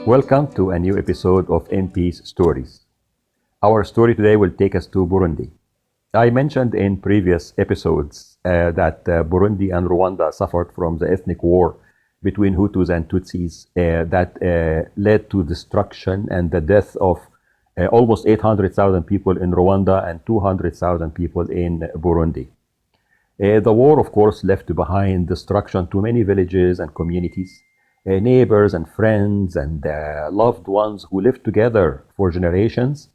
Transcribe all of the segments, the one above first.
Welcome to a new episode of MP's Stories. Our story today will take us to Burundi. I mentioned in previous episodes that Burundi and Rwanda suffered from the ethnic war between Hutus and Tutsis that led to destruction and the death of almost 800,000 people in Rwanda and 200,000 people in Burundi. The war, of course, left behind destruction to many villages and communities. Neighbors and friends and loved ones who lived together for generations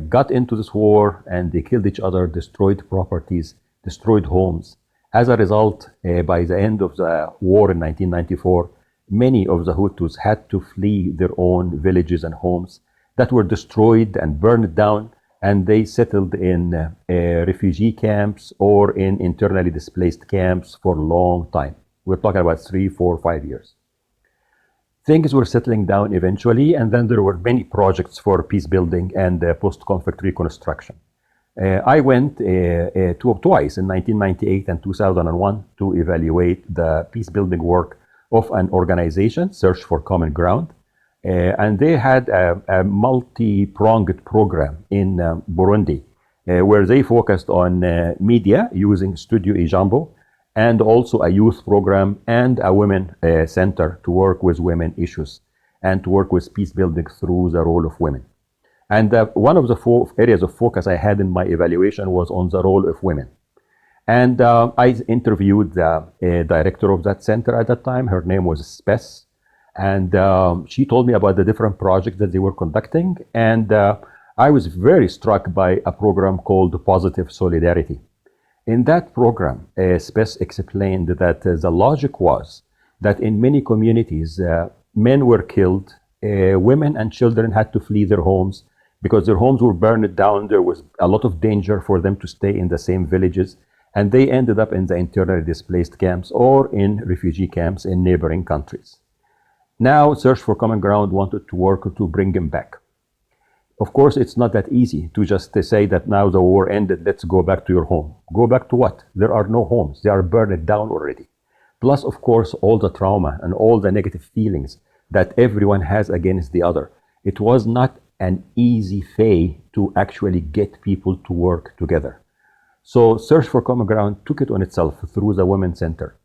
got into this war, and they killed each other, destroyed properties, destroyed homes. As a result, by the end of the war in 1994, many of the Hutus had to flee their own villages and homes that were destroyed and burned down, and they settled in refugee camps or in internally displaced camps for a long time. We're talking about 3, 4, 5 years. Things were settling down eventually, and then there were many projects for peace building and post-conflict reconstruction. I went twice in 1998 and 2001 to evaluate the peace building work of an organization, Search for Common Ground. And they had a multi-pronged program in Burundi where they focused on media using Studio Ijambo, and also a youth program and a women center to work with women issues and to work with peace building through the role of women. And one of the 4 areas of focus I had in my evaluation was on the role of women. And I interviewed the director of that center at that time. Her name was Spes. And she told me about the different projects that they were conducting. And I was very struck by a program called Positive Solidarity. In that program, Spes explained that the logic was that in many communities, men were killed, women and children had to flee their homes because their homes were burned down. There was a lot of danger for them to stay in the same villages, and they ended up in the internally displaced camps or in refugee camps in neighboring countries. Now, Search for Common Ground wanted to work to bring them back. Of course, it's not that easy to just say that now the war ended, let's go back to your home. Go back to what? There are no homes. They are burned down already. Plus, of course, all the trauma and all the negative feelings that everyone has against the other. It was not an easy fay to actually get people to work together. So Search for Common Ground took it on itself through the Women's Center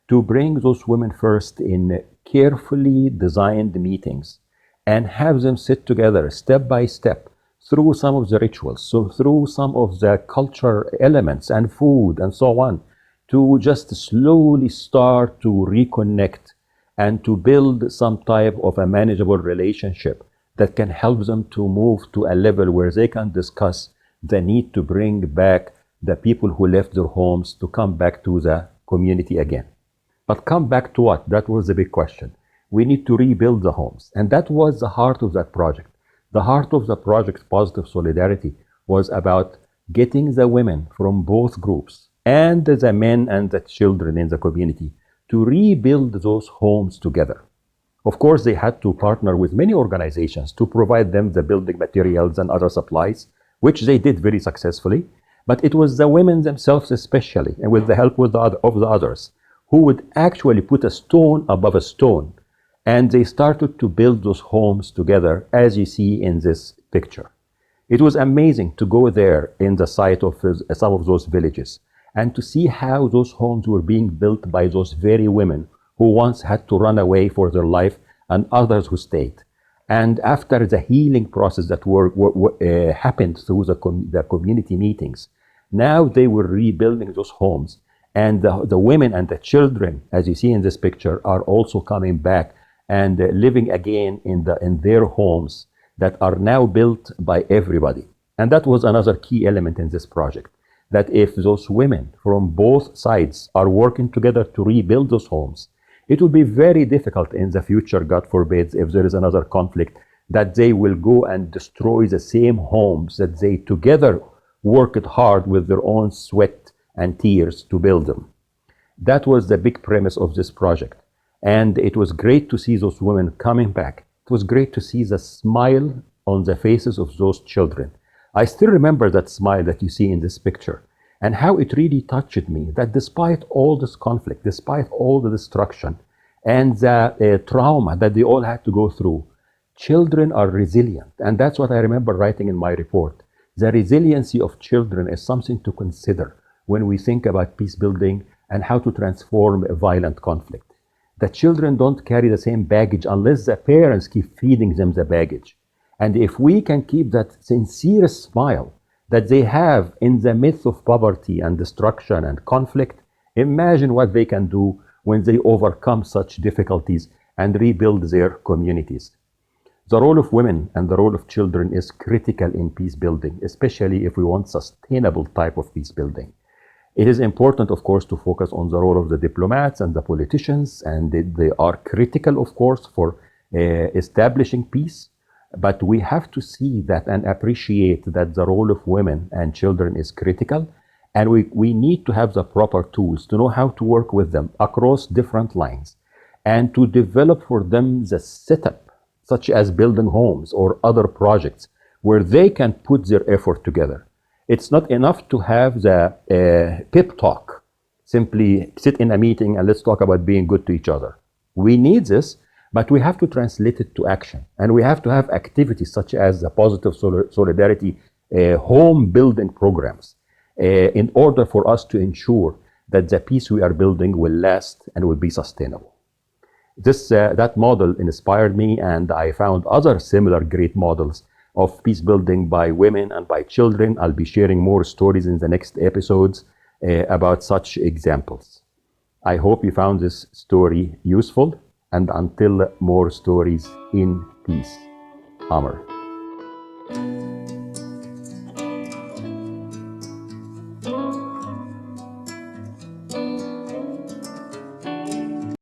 to bring those women first in carefully designed meetings and have them sit together step by step through some of the rituals, so through some of the culture elements and food and so on, to just slowly start to reconnect and to build some type of a manageable relationship that can help them to move to a level where they can discuss the need to bring back the people who left their homes to come back to the community again. But come back to what? That was the big question. We need to rebuild the homes. And that was the heart of that project. The heart of the project, Positive Solidarity, was about getting the women from both groups and the men and the children in the community to rebuild those homes together. Of course, they had to partner with many organizations to provide them the building materials and other supplies, which they did very successfully. But it was the women themselves especially, and with the help of the others, who would actually put a stone above a stone. And they started to build those homes together, as you see in this picture. It was amazing to go there in the site of some of those villages and to see how those homes were being built by those very women who once had to run away for their life and others who stayed. And after the healing process that happened through the community meetings, now they were rebuilding those homes. And the women and the children, as you see in this picture, are also coming back and living again in their homes that are now built by everybody. And that was another key element in this project, that if those women from both sides are working together to rebuild those homes, it will be very difficult in the future, God forbid, if there is another conflict, that they will go and destroy the same homes that they together worked hard with their own sweat and tears to build them. That was the big premise of this project. And it was great to see those women coming back. It was great to see the smile on the faces of those children. I still remember that smile that you see in this picture, and how it really touched me that despite all this conflict, despite all the destruction and the trauma that they all had to go through, Children are resilient, and that's what I remember writing in my report. The resiliency of children is something to consider when we think about peace building and how to transform a violent conflict. The children don't carry the same baggage unless the parents keep feeding them the baggage. And if we can keep that sincere smile that they have in the midst of poverty and destruction and conflict, imagine what they can do when they overcome such difficulties and rebuild their communities. The role of women and the role of children is critical in peace building, especially if we want sustainable type of peace building. It is important, of course, to focus on the role of the diplomats and the politicians, and they are critical, of course, for establishing peace. But we have to see that and appreciate that the role of women and children is critical, and we need to have the proper tools to know how to work with them across different lines and to develop for them the setup, such as building homes or other projects where they can put their effort together. It's not enough to have the pep talk, simply sit in a meeting and let's talk about being good to each other. We need this, but we have to translate it to action. And we have to have activities such as the positive solidarity home building programs in order for us to ensure that the peace we are building will last and will be sustainable. That model inspired me, and I found other similar great models of peace building by women and by children. I'll be sharing more stories in the next episodes about such examples. I hope you found this story useful, and until more stories in peace. Amr.